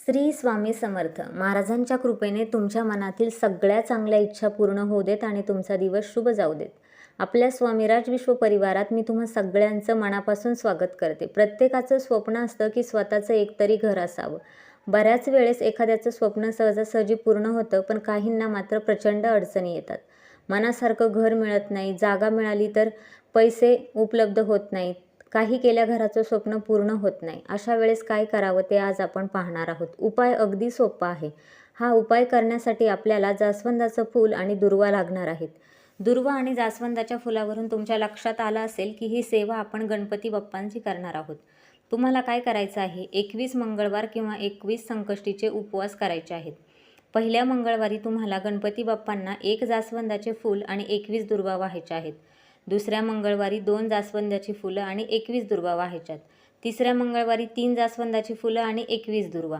श्री स्वामी समर्थ महाराजांच्या कृपेने तुमच्या मनातील सगळ्या चांगल्या इच्छा पूर्ण होऊ देत आणि तुमचा दिवस शुभ जाऊ देत. आपल्या स्वामीराज विश्व परिवारात मी तुम्हा सगळ्यांचं मनापासून स्वागत करते. प्रत्येकाचं स्वप्न असतं की स्वतःचं एकतरी घर असावं. बऱ्याच वेळेस एखाद्याचं स्वप्न सहजासहजी पूर्ण होतं, पण काहींना मात्र प्रचंड अडचणी येतात. मनासारखं घर मिळत नाही, जागा मिळाली तर पैसे उपलब्ध होत नाहीत, काही केल्या घराचं स्वप्न पूर्ण होत नाही. अशा वेळेस काय करावं ते आज आपण पाहणार आहोत. उपाय अगदी सोपा आहे. हा उपाय करण्यासाठी आपल्याला जास्वंदाचं फूल आणि दुर्वा लागणार आहेत. दुर्वा आणि जास्वंदाच्या फुलावरून तुमच्या लक्षात आलं असेल की ही सेवा आपण गणपती बाप्पांची करणार आहोत. तुम्हाला काय करायचं आहे, 21 मंगळवार किंवा 21 संकष्टीचे उपवास करायचे आहेत. पहिल्या मंगळवारी तुम्हाला गणपती बाप्पांना 1 जास्वंदाचे फूल आणि 21 दुर्वा वाहायचे आहेत. दुसऱ्या मंगळवारी 2 जास्वंदाची फुलं आणि 21 दुर्वा वाहायच्यात. तिसऱ्या मंगळवारी 3 जास्वंदाची फुलं आणि 21 दुर्वा.